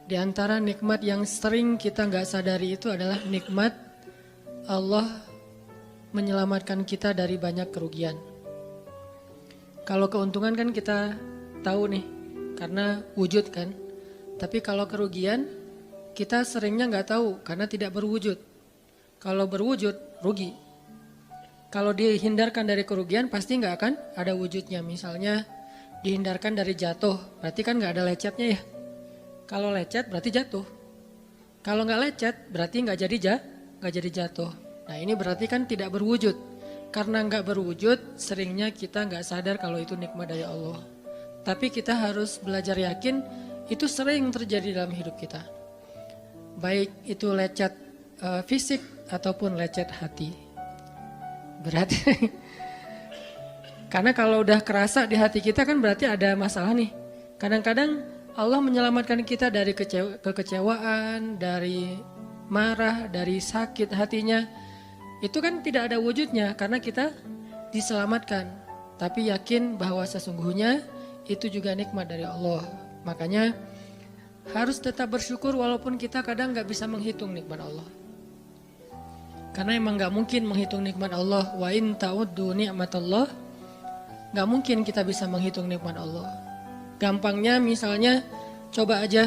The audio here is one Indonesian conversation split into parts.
Di antara nikmat yang sering kita nggak sadari itu adalah nikmat Allah menyelamatkan kita dari banyak kerugian. Kalau keuntungan kan kita tahu nih, karena wujud kan. Tapi kalau kerugian, kita seringnya nggak tahu karena tidak berwujud. Kalau berwujud, rugi. Kalau dihindarkan dari kerugian, pasti nggak akan ada wujudnya. Misalnya dihindarkan dari jatuh, berarti kan nggak ada lecetnya ya. Kalau lecet berarti jatuh. Kalau nggak lecet berarti nggak jadi jatuh. Nah ini berarti kan tidak berwujud. Karena nggak berwujud, seringnya kita nggak sadar kalau itu nikmat dari Allah. Tapi kita harus belajar yakin itu sering terjadi dalam hidup kita. Baik itu lecet fisik ataupun lecet hati. Berat. Karena kalau udah kerasa di hati kita kan berarti ada masalah nih. Kadang-kadang Allah menyelamatkan kita dari kekecewaan, dari marah, dari sakit hatinya. Itu kan tidak ada wujudnya karena kita diselamatkan. Tapi yakin bahwa sesungguhnya itu juga nikmat dari Allah. Makanya harus tetap bersyukur walaupun kita kadang gak bisa menghitung nikmat Allah. Karena emang gak mungkin menghitung nikmat Allah. Wa in ta'uddu ni'matallah. Gak mungkin kita bisa menghitung nikmat Allah. Gampangnya misalnya coba aja,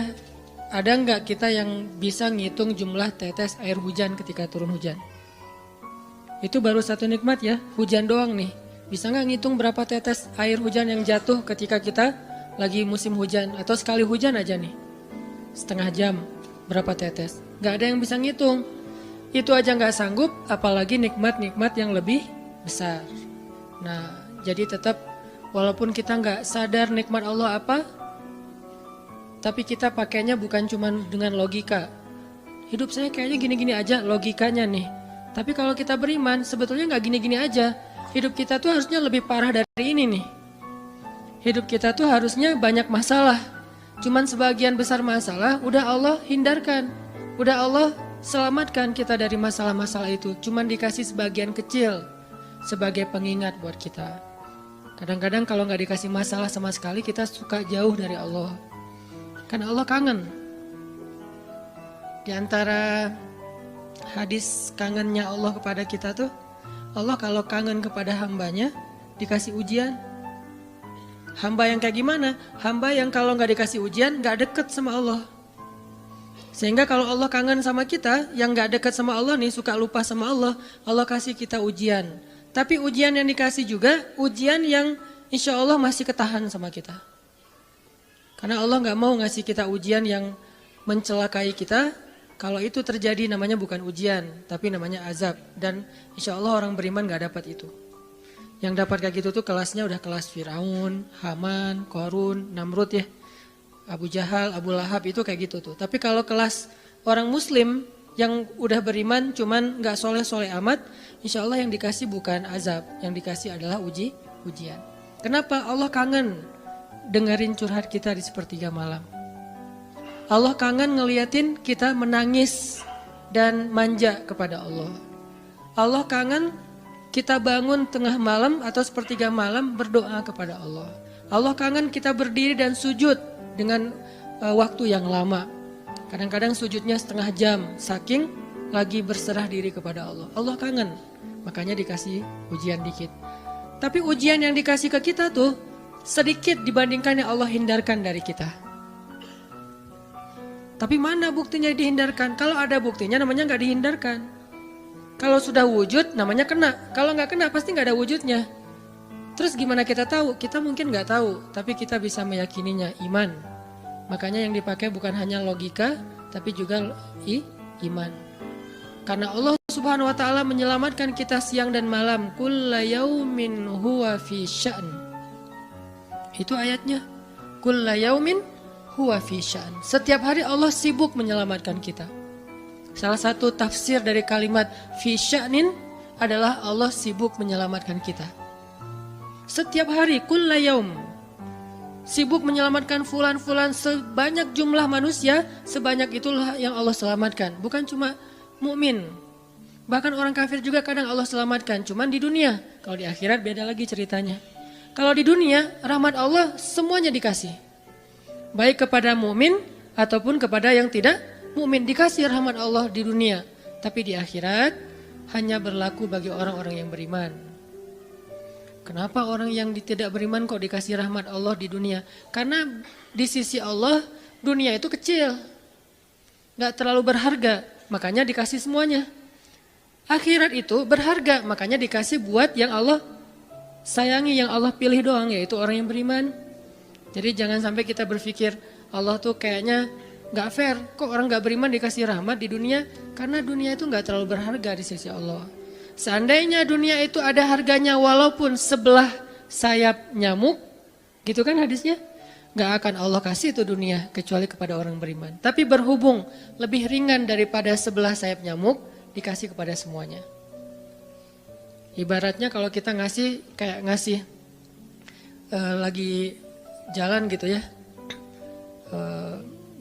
ada nggak kita yang bisa ngitung jumlah tetes air hujan ketika turun hujan? Itu baru satu nikmat ya, hujan doang nih. Bisa nggak ngitung berapa tetes air hujan yang jatuh ketika kita lagi musim hujan? Atau sekali hujan aja nih, setengah jam berapa tetes? Nggak ada yang bisa ngitung. Itu aja nggak sanggup, apalagi nikmat-nikmat yang lebih besar. Nah, jadi tetap walaupun kita nggak sadar nikmat Allah apa, tapi kita pakainya bukan cuma dengan logika. Hidup saya kayaknya gini-gini aja logikanya nih. Tapi kalau kita beriman sebetulnya nggak gini-gini aja. Hidup kita tuh harusnya lebih parah dari ini nih. Hidup kita tuh harusnya banyak masalah. Cuman sebagian besar masalah udah Allah hindarkan. Udah Allah selamatkan kita dari masalah-masalah itu. Cuman dikasih sebagian kecil sebagai pengingat buat kita. Kadang-kadang kalau nggak dikasih masalah sama sekali kita suka jauh dari Allah. Karena Allah kangen. Di antara hadis kangennya Allah kepada kita tuh, Allah kalau kangen kepada hambanya dikasih ujian. Hamba yang kayak gimana? Hamba yang kalau nggak dikasih ujian nggak deket sama Allah. Sehingga kalau Allah kangen sama kita, yang nggak deket sama Allah nih, suka lupa sama Allah, Allah kasih kita ujian. Tapi ujian yang dikasih juga ujian yang insya Allah masih ketahan sama kita. Karena Allah gak mau ngasih kita ujian yang mencelakai kita. Kalau itu terjadi namanya bukan ujian, tapi namanya azab. Dan insya Allah orang beriman gak dapat itu. Yang dapat kayak gitu tuh kelasnya udah kelas Firaun, Haman, Korun, Namrud ya. Abu Jahal, Abu Lahab itu kayak gitu tuh. Tapi kalau kelas orang muslim yang udah beriman cuman gak soleh-soleh amat, insya Allah yang dikasih bukan azab, yang dikasih adalah ujian. Kenapa? Allah kangen dengerin curhat kita di sepertiga malam. Allah kangen ngeliatin kita menangis dan manja kepada Allah. Allah kangen kita bangun tengah malam atau sepertiga malam berdoa kepada Allah. Allah kangen kita berdiri dan sujud dengan waktu yang lama. Kadang-kadang sujudnya setengah jam, saking lagi berserah diri kepada Allah. Allah kangen, makanya dikasih ujian dikit. Tapi ujian yang dikasih ke kita tuh sedikit dibandingkan yang Allah hindarkan dari kita. Tapi mana buktinya dihindarkan? Kalau ada buktinya namanya nggak dihindarkan. Kalau sudah wujud namanya kena. Kalau nggak kena pasti nggak ada wujudnya. Terus gimana kita tahu? Kita mungkin nggak tahu, tapi kita bisa meyakininya, iman. Makanya yang dipakai bukan hanya logika, tapi juga iman. Karena Allah Subhanahu wa taala menyelamatkan kita siang dan malam. Kulla yaumin huwa fi sya'n. Itu ayatnya. Kulla yaumin huwa fi sya'n. Setiap hari Allah sibuk menyelamatkan kita. Salah satu tafsir dari kalimat fi sya'nin adalah Allah sibuk menyelamatkan kita. Setiap hari kulla yaum. Sibuk menyelamatkan fulan-fulan, sebanyak jumlah manusia, sebanyak itulah yang Allah selamatkan. Bukan cuma mukmin, bahkan orang kafir juga kadang Allah selamatkan. Cuman di dunia, kalau di akhirat beda lagi ceritanya. Kalau di dunia, rahmat Allah semuanya dikasih. Baik kepada mukmin ataupun kepada yang tidak mukmin. Dikasih rahmat Allah di dunia, tapi di akhirat hanya berlaku bagi orang-orang yang beriman. Kenapa orang yang tidak beriman kok dikasih rahmat Allah di dunia? Karena di sisi Allah dunia itu kecil, gak terlalu berharga, makanya dikasih semuanya. Akhirat itu berharga, makanya dikasih buat yang Allah sayangi, yang Allah pilih doang, yaitu orang yang beriman. Jadi jangan sampai kita berpikir Allah tuh kayaknya gak fair, kok orang gak beriman dikasih rahmat di dunia? Karena dunia itu gak terlalu berharga di sisi Allah. Seandainya dunia itu ada harganya walaupun sebelah sayap nyamuk, gitu kan hadisnya, gak akan Allah kasih itu dunia kecuali kepada orang beriman. Tapi berhubung lebih ringan daripada sebelah sayap nyamuk, dikasih kepada semuanya. Ibaratnya kalau kita ngasih kayak ngasih lagi jalan gitu ya,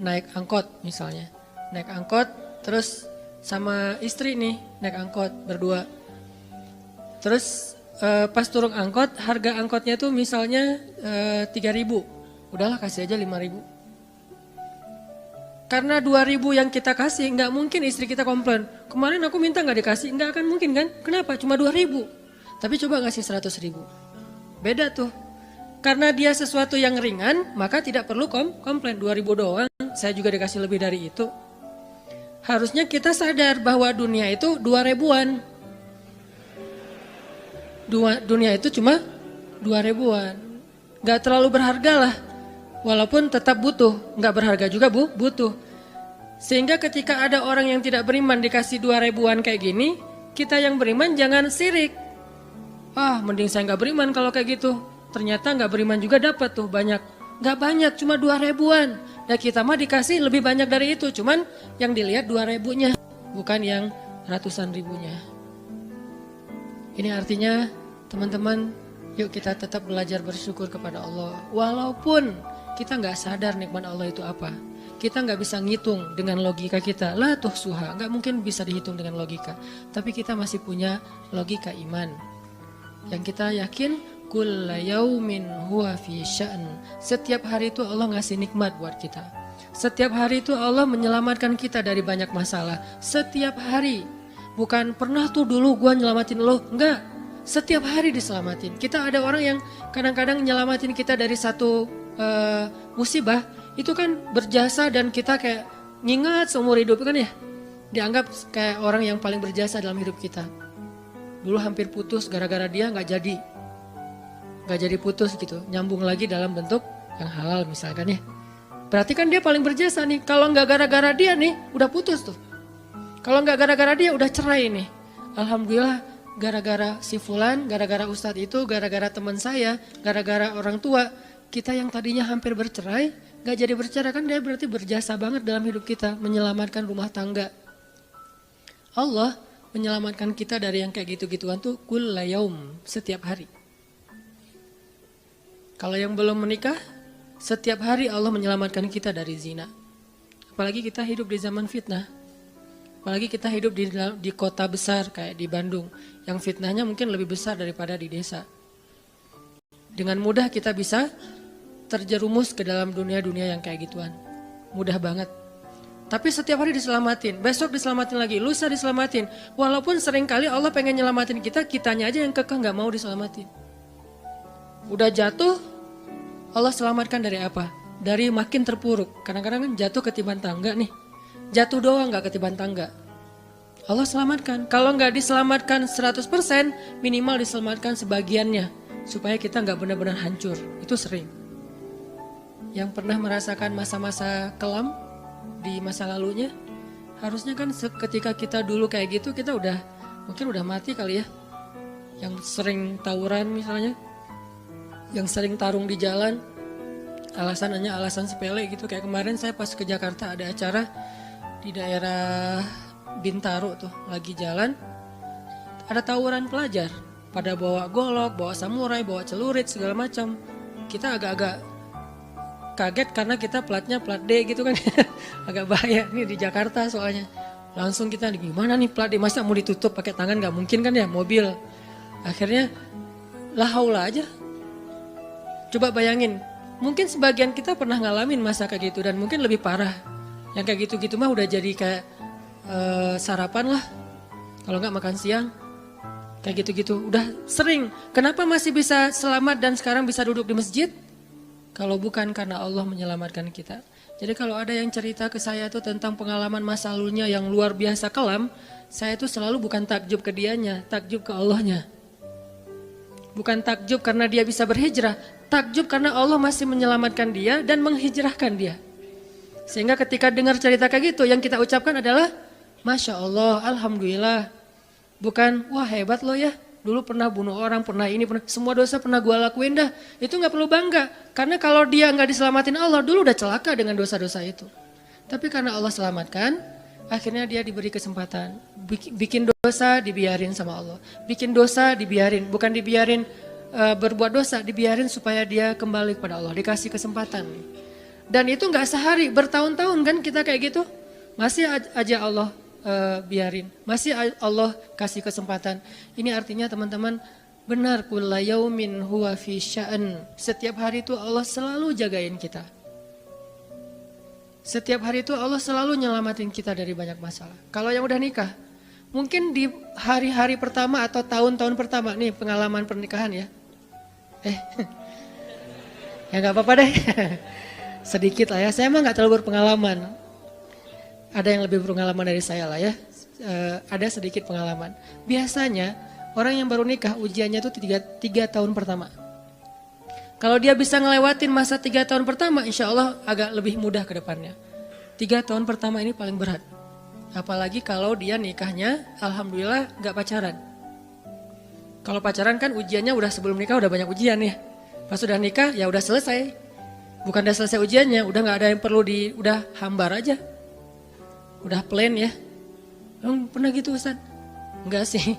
naik angkot misalnya, naik angkot terus sama istri nih naik angkot berdua. Terus pas turun angkot, harga angkotnya tuh misalnya 3.000, udahlah kasih aja 5.000. Karena 2.000 yang kita kasih, nggak mungkin istri kita komplain. Kemarin aku minta nggak dikasih, nggak akan mungkin kan? Kenapa? Cuma 2.000. Tapi coba ngasih 100.000. Beda tuh. Karena dia sesuatu yang ringan, maka tidak perlu komplain. 2.000 doang, saya juga dikasih lebih dari itu. Harusnya kita sadar bahwa dunia itu 2.000-an. Dunia itu cuma 2.000-an. Nggak terlalu berharga lah. Walaupun tetap butuh, nggak berharga juga butuh. Sehingga ketika ada orang yang tidak beriman dikasih 2.000-an kayak gini, kita yang beriman jangan sirik. Mending saya nggak beriman kalau kayak gitu. Ternyata nggak beriman juga dapat tuh banyak. Nggak banyak, cuma 2.000-an. Dan kita mah dikasih lebih banyak dari itu. Cuman yang dilihat 2.000-nya, bukan yang ratusan ribunya. Ini artinya teman-teman, yuk kita tetap belajar bersyukur kepada Allah. Walaupun kita nggak sadar nikmat Allah itu apa. Kita nggak bisa ngitung dengan logika kita. La tuhsuha, nggak mungkin bisa dihitung dengan logika. Tapi kita masih punya logika iman. Yang kita yakin, kulla yaumin huwa fi sya'n. Setiap hari itu Allah ngasih nikmat buat kita. Setiap hari itu Allah menyelamatkan kita dari banyak masalah. Setiap hari. Bukan pernah tuh dulu gua nyelamatin lo. Enggak. Setiap hari diselamatin. Kita ada orang yang kadang-kadang nyelamatin kita dari satu musibah. Itu kan berjasa dan kita kayak ngingat seumur hidup kan ya. Dianggap kayak orang yang paling berjasa dalam hidup kita. Dulu hampir putus gara-gara dia gak jadi putus gitu. Nyambung lagi dalam bentuk yang halal misalkan ya. Berarti kan dia paling berjasa nih. Kalau gak gara-gara dia nih udah putus tuh. Kalau gak gara-gara dia udah cerai nih. Alhamdulillah gara-gara si fulan, gara-gara ustadz itu, gara-gara teman saya, gara-gara orang tua. Kita yang tadinya hampir bercerai, gak jadi bercerai kan dia berarti berjasa banget dalam hidup kita. Menyelamatkan rumah tangga. Allah menyelamatkan kita dari yang kayak gitu-gituan tuh kulla yaum, setiap hari. Kalau yang belum menikah, setiap hari Allah menyelamatkan kita dari zina. Apalagi kita hidup di zaman fitnah. Apalagi kita hidup di kota besar kayak di Bandung. Yang fitnahnya mungkin lebih besar daripada di desa. Dengan mudah kita bisa terjerumus ke dalam dunia-dunia yang kayak gituan. Mudah banget. Tapi setiap hari diselamatin, besok diselamatin lagi, lusa diselamatin. Walaupun seringkali Allah pengen nyelamatin kita, kitanya aja yang kekeh gak mau diselamatin. Udah jatuh, Allah selamatkan dari apa? Dari makin terpuruk. Kadang-kadang kan jatuh ketiban tangga nih. Jatuh doang gak ketiban tangga. Allah selamatkan. Kalau gak diselamatkan 100%, minimal diselamatkan sebagiannya. Supaya kita gak benar-benar hancur. Itu sering. Yang pernah merasakan masa-masa kelam di masa lalunya, harusnya kan ketika kita dulu kayak gitu kita mungkin udah mati kali ya. Yang sering tawuran misalnya, yang sering tarung di jalan, alasannya alasan sepele gitu. Kayak kemarin saya pas ke Jakarta ada acara di daerah Bintaro tuh, lagi jalan, ada tawuran pelajar, pada bawa golok, bawa samurai, bawa celurit segala macam. Kita agak-agak kaget karena kita platnya plat D gitu kan. Agak bahaya nih di Jakarta soalnya. Langsung kita gimana nih plat D, masa mau ditutup pakai tangan, gak mungkin kan ya mobil. Akhirnya la haula aja. Coba bayangin Mungkin sebagian kita pernah ngalamin masa kayak gitu dan mungkin lebih parah. Yang kayak gitu-gitu mah udah jadi kayak sarapan lah. Kalau nggak makan siang, kayak gitu-gitu. Udah sering. Kenapa masih bisa selamat dan sekarang bisa duduk di masjid? Kalau bukan karena Allah menyelamatkan kita. Jadi kalau ada yang cerita ke saya tuh tentang pengalaman masa lalunya yang luar biasa kelam, saya tuh selalu bukan takjub ke dianya, takjub ke Allahnya. Bukan takjub karena dia bisa berhijrah, takjub karena Allah masih menyelamatkan dia dan menghijrahkan dia. Sehingga ketika dengar cerita kayak gitu, yang kita ucapkan adalah Masya Allah, Alhamdulillah. Bukan, wah hebat lo ya, dulu pernah bunuh orang, pernah ini, pernah semua dosa pernah gue lakuin dah. Itu gak perlu bangga, karena kalau dia gak diselamatin Allah, dulu udah celaka dengan dosa-dosa itu. Tapi karena Allah selamatkan, akhirnya dia diberi kesempatan. Bikin dosa dibiarin sama Allah. Bikin dosa dibiarin, bukan dibiarin berbuat dosa, dibiarin supaya dia kembali kepada Allah, dikasih kesempatan. Dan itu gak sehari, bertahun-tahun kan kita kayak gitu. Masih aja Allah biarin, masih Allah kasih kesempatan. Ini artinya teman-teman, benar kulla yaumin huwa fi sya'an. Setiap hari itu Allah selalu jagain kita. Setiap hari itu Allah selalu nyelamatin kita dari banyak masalah. Kalau yang udah nikah, mungkin di hari-hari pertama atau tahun-tahun pertama nih pengalaman pernikahan ya. Ya gak apa-apa deh. Sedikit lah ya, saya emang gak terlalu berpengalaman. Ada yang lebih berpengalaman dari saya lah ya. Ada sedikit pengalaman. Biasanya orang yang baru nikah ujiannya itu 3 tahun pertama. Kalau dia bisa ngelewatin masa 3 tahun pertama, insya Allah agak lebih mudah ke depannya. 3 tahun pertama ini paling berat. Apalagi kalau dia nikahnya, alhamdulillah gak pacaran. Kalau pacaran kan ujiannya udah sebelum nikah udah banyak ujian ya. Pas udah nikah ya udah selesai. Bukan udah selesai ujiannya, udah gak ada yang perlu udah hambar aja. Udah plan ya. Pernah gitu Ustaz? Enggak sih.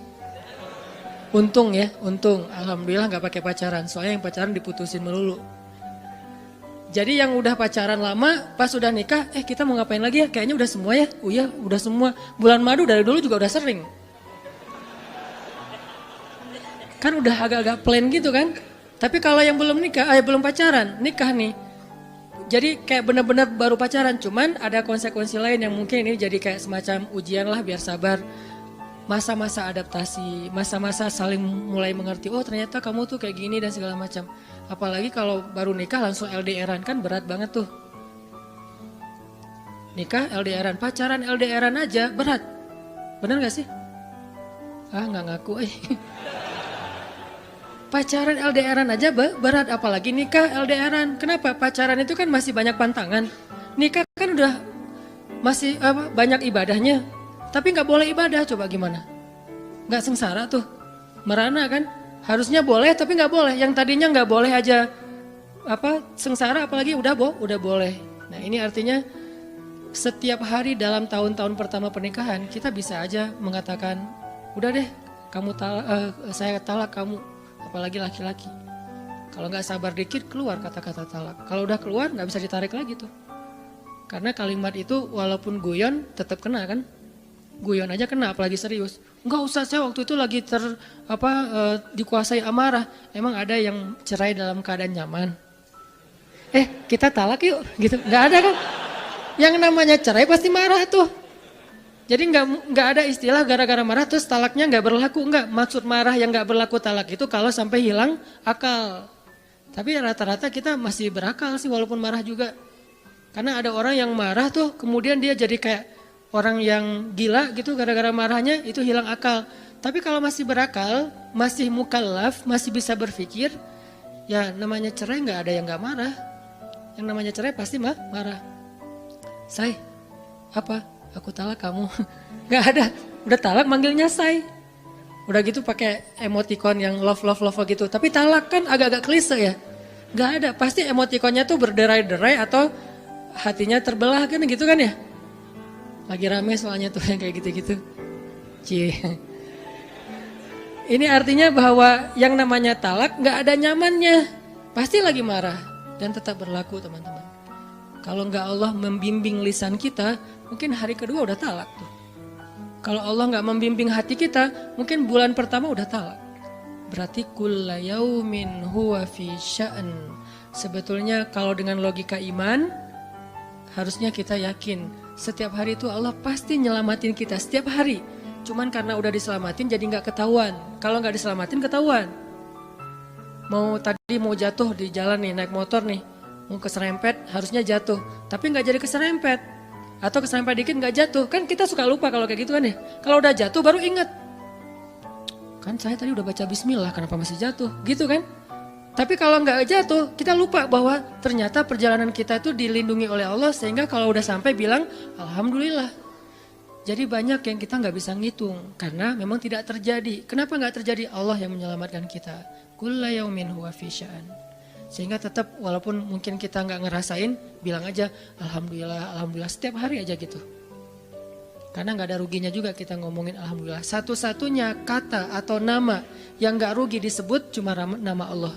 Untung ya, untung. Alhamdulillah gak pakai pacaran. Soalnya yang pacaran diputusin melulu. Jadi yang udah pacaran lama, pas udah nikah, kita mau ngapain lagi ya? Kayaknya udah semua ya. Oh iya, udah semua. Bulan madu dari dulu juga udah sering. Kan udah agak-agak plan gitu kan. Tapi kalau yang belum nikah, belum pacaran, nikah nih. Jadi kayak benar-benar baru pacaran, cuman ada konsekuensi lain yang mungkin ini jadi kayak semacam ujian lah biar sabar. Masa-masa adaptasi, masa-masa saling mulai mengerti, oh ternyata kamu tuh kayak gini dan segala macam. Apalagi kalau baru nikah langsung LDRan kan berat banget tuh. Nikah LDRan, pacaran LDRan aja berat. Bener gak sih? Nggak ngaku. Pacaran LDRan aja berat, apalagi nikah LDRan. Kenapa? Pacaran itu kan masih banyak pantangan. Nikah kan udah masih banyak ibadahnya. Tapi nggak boleh ibadah, coba gimana? Nggak sengsara tuh, merana kan? Harusnya boleh tapi nggak boleh. Yang tadinya nggak boleh aja sengsara, apalagi udah boleh. Nah ini artinya setiap hari dalam tahun-tahun pertama pernikahan kita bisa aja mengatakan, udah deh, saya talak kamu. Apalagi laki-laki. Kalau nggak sabar dikit keluar kata-kata talak. Kalau udah keluar nggak bisa ditarik lagi tuh. Karena kalimat itu walaupun guyon tetap kena kan. Guyon aja kena apalagi serius. Enggak usah, saya waktu itu lagi dikuasai amarah. Emang ada yang cerai dalam keadaan nyaman? Kita talak yuk gitu. Nggak ada kan. Yang namanya cerai pasti marah tuh. Jadi nggak ada istilah gara-gara marah terus talaknya nggak berlaku, nggak. Maksud marah yang nggak berlaku talak itu kalau sampai hilang akal. Tapi rata-rata kita masih berakal sih walaupun marah juga. Karena ada orang yang marah tuh kemudian dia jadi kayak orang yang gila gitu gara-gara marahnya itu hilang akal. Tapi kalau masih berakal, masih mukallaf, masih bisa berpikir, ya namanya cerai nggak ada yang nggak marah. Yang namanya cerai pasti marah. Aku talak kamu. Gak ada. Udah talak manggilnya say. Udah gitu pakai emoticon yang love gitu. Tapi talak kan agak-agak klise ya. Gak ada. Pasti emoticonnya tuh berderai-derai atau hatinya terbelah kan gitu kan ya. Lagi rame soalnya tuh yang kayak gitu-gitu. Ini artinya bahwa yang namanya talak gak ada nyamannya. Pasti lagi marah. Dan tetap berlaku teman-teman. Kalau nggak Allah membimbing lisan kita, mungkin hari kedua udah talak tuh. Kalau Allah nggak membimbing hati kita, mungkin bulan pertama udah talak. Berarti kulla yaumin huwa fi sya'an. Sebetulnya kalau dengan logika iman, harusnya kita yakin setiap hari itu Allah pasti nyelamatin kita setiap hari. Cuman karena udah diselamatin jadi nggak ketahuan. Kalau nggak diselamatin ketahuan. Tadi mau jatuh di jalan nih, naik motor nih, mau keserempet harusnya jatuh, tapi nggak jadi keserempet. Atau keserempet dikit nggak jatuh, kan kita suka lupa kalau kayak gitu kan ya. Kalau udah jatuh baru ingat, kan saya tadi udah baca bismillah, kenapa masih jatuh, gitu kan. Tapi kalau nggak jatuh, kita lupa bahwa ternyata perjalanan kita itu dilindungi oleh Allah sehingga kalau udah sampai bilang alhamdulillah. Jadi banyak yang kita nggak bisa ngitung karena memang tidak terjadi. Kenapa nggak terjadi? Allah yang menyelamatkan kita. Kulla yaumin huwa fi sya'an. Sehingga tetap walaupun mungkin kita nggak ngerasain, bilang aja alhamdulillah, alhamdulillah setiap hari aja gitu. Karena nggak ada ruginya juga kita ngomongin alhamdulillah. Satu-satunya kata atau nama yang nggak rugi disebut cuma nama Allah.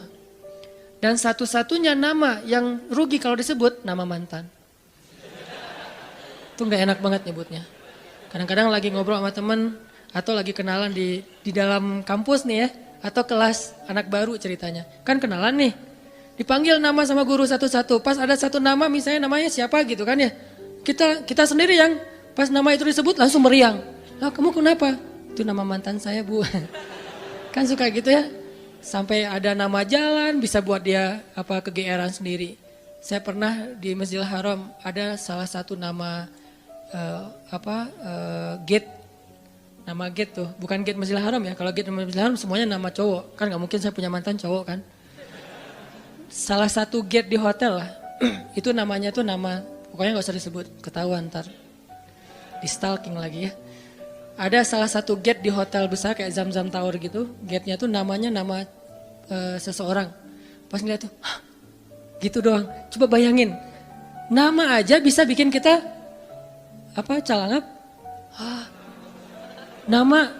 Dan satu-satunya nama yang rugi kalau disebut nama mantan. Itu nggak enak banget nyebutnya. Kadang-kadang lagi ngobrol sama temen atau lagi kenalan di dalam kampus nih ya, atau kelas anak baru ceritanya. Kan kenalan nih, dipanggil nama sama guru satu-satu. Pas ada satu nama misalnya namanya siapa gitu kan ya. Kita sendiri yang pas nama itu disebut langsung meriang. Lah kamu kenapa? Itu nama mantan saya bu. Kan suka gitu ya. Sampai ada nama jalan bisa buat dia kegeeran sendiri. Saya pernah di Masjidil Haram ada salah satu nama gate. Nama gate tuh, bukan gate Masjidil Haram ya. Kalau gate Masjidil Haram semuanya nama cowok. Kan gak mungkin saya punya mantan cowok kan. Salah satu gate di hotel lah. Itu namanya tuh nama, pokoknya gak usah disebut, ketahuan ntar. Di stalking lagi ya. Ada salah satu gate di hotel besar kayak Zamzam Tower gitu. Gate-nya tuh namanya nama seseorang. Pas ngeliat tuh, hah, gitu doang. Coba bayangin, nama aja bisa bikin kita calangap. Nama,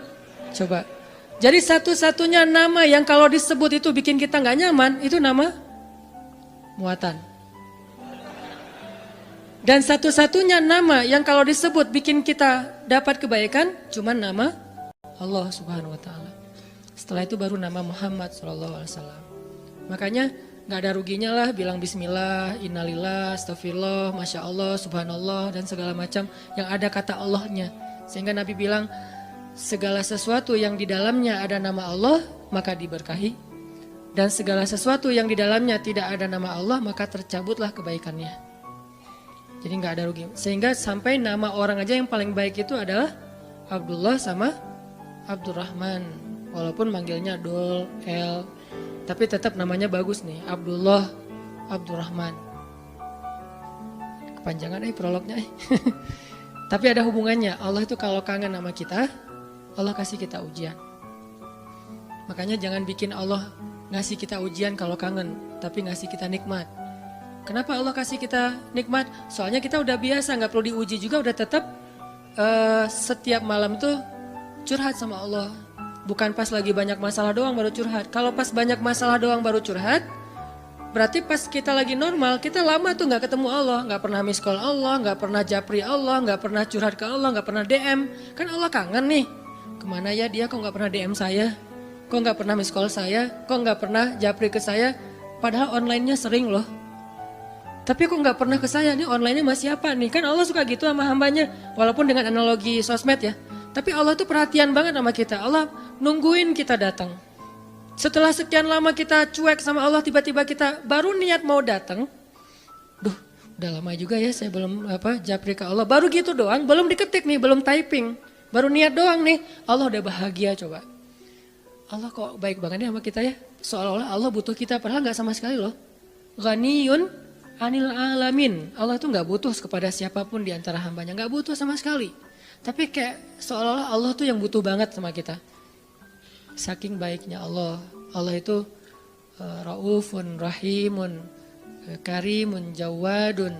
coba. Jadi satu-satunya nama yang kalau disebut itu bikin kita nggak nyaman, itu nama muatan. Dan satu-satunya nama yang kalau disebut bikin kita dapat kebaikan, cuma nama Allah Subhanahu Wa Taala. Setelah itu baru nama Muhammad SAW. Makanya nggak ada ruginya lah bilang Bismillah, Innalillah, Astagfirullah, Masya Allah, Subhanallah dan segala macam yang ada kata Allahnya. Sehingga Nabi bilang segala sesuatu yang di dalamnya ada nama Allah maka diberkahi. Dan segala sesuatu yang di dalamnya tidak ada nama Allah maka tercabutlah kebaikannya. Jadi nggak ada rugi. Sehingga sampai nama orang aja yang paling baik itu adalah Abdullah sama Abdurrahman. Walaupun manggilnya Dul, El. Tapi tetap namanya bagus nih. Abdullah, Abdurrahman. Kepanjangan prolognya. Tapi ada hubungannya. Allah itu kalau kangen sama kita, Allah kasih kita ujian. Makanya jangan bikin Allah ngasih kita ujian kalau kangen. Tapi ngasih kita nikmat. Kenapa Allah kasih kita nikmat? Soalnya kita udah biasa, gak perlu diuji juga, udah tetap setiap malam tuh curhat sama Allah. Bukan pas lagi banyak masalah doang baru curhat. Kalau pas banyak masalah doang baru curhat, berarti pas kita lagi normal, kita lama tuh gak ketemu Allah. Gak pernah miss call Allah, gak pernah japri Allah, gak pernah curhat ke Allah, gak pernah DM. Kan Allah kangen nih, kemana ya dia kok gak pernah DM saya? Kok gak pernah miss call saya? Kok gak pernah japri ke saya? Padahal online-nya sering loh. Tapi kok nggak pernah ke saya, nih online-nya masih apa nih? Kan Allah suka gitu sama hambanya, walaupun dengan analogi sosmed ya. Tapi Allah tuh perhatian banget sama kita, Allah nungguin kita datang. Setelah sekian lama kita cuek sama Allah, tiba-tiba kita baru niat mau datang. Duh, udah lama juga ya saya belum japri ke Allah. Baru gitu doang, belum diketik nih, belum typing. Baru niat doang nih, Allah udah bahagia coba. Allah kok baik banget ya sama kita ya. Seolah-olah Allah butuh kita, padahal nggak sama sekali loh. Ghaniyun Anil alamin, Allah tuh gak butuh kepada siapapun di antara hambanya, gak butuh sama sekali. Tapi kayak seolah-olah Allah tuh yang butuh banget sama kita. Saking baiknya Allah, Allah itu raufun, rahimun, karimun, jawadun,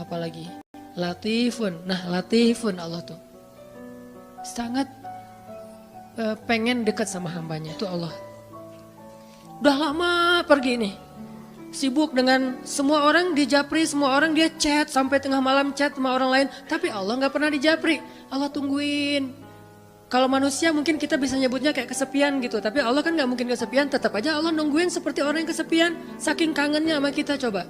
apalagi latifun. Nah latifun Allah tuh sangat pengen dekat sama hambanya, itu Allah. Udah lama pergi nih. Sibuk dengan semua orang di japri, semua orang dia chat sampai tengah malam chat sama orang lain. Tapi Allah gak pernah di japri, Allah tungguin. Kalau manusia mungkin kita bisa nyebutnya kayak kesepian gitu. Tapi Allah kan gak mungkin kesepian. Tetap aja Allah nungguin seperti orang yang kesepian. Saking kangennya sama kita coba.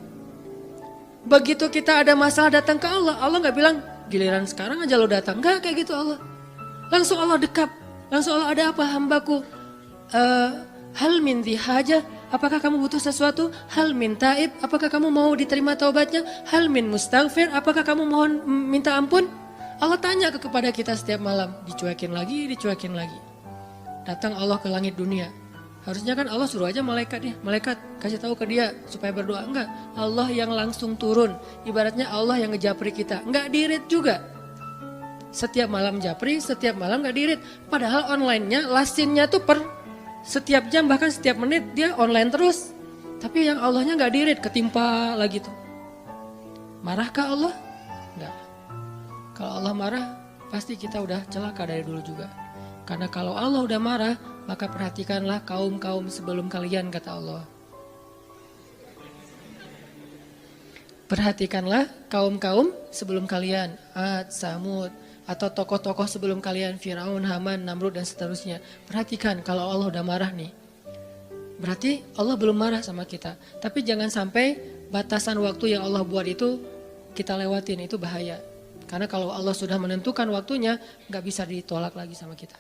Begitu kita ada masalah datang ke Allah. Allah gak bilang giliran sekarang aja lo datang. Enggak kayak gitu Allah. Langsung Allah dekap. Langsung Allah, ada apa hambaku? Hal min haja. Apakah kamu butuh sesuatu? Hal min taib. Apakah kamu mau diterima taubatnya? Hal min mustaghfir. Apakah kamu mohon minta ampun? Allah tanya kepada kita setiap malam, dicuekin lagi. Datang Allah ke langit dunia. Harusnya kan Allah suruh aja malaikat kasih tahu ke dia supaya berdoa. Enggak, Allah yang langsung turun. Ibaratnya Allah yang ngejapri kita. Enggak dirit juga. Setiap malam japri, setiap malam enggak dirit. Padahal online-nya, lasinnya tuh per setiap jam bahkan setiap menit dia online terus. Tapi yang Allahnya enggak dirit, ketimpa lagi tuh. Marahkah Allah? Enggak. Kalau Allah marah, pasti kita udah celaka dari dulu juga. Karena kalau Allah udah marah, maka perhatikanlah kaum-kaum sebelum kalian, kata Allah. Perhatikanlah kaum-kaum sebelum kalian, Ad, Samud, atau tokoh-tokoh sebelum kalian, Firaun, Haman, Namrud, dan seterusnya. Perhatikan kalau Allah udah marah nih. Berarti Allah belum marah sama kita. Tapi jangan sampai batasan waktu yang Allah buat itu kita lewatin, itu bahaya. Karena kalau Allah sudah menentukan waktunya, gak bisa ditolak lagi sama kita.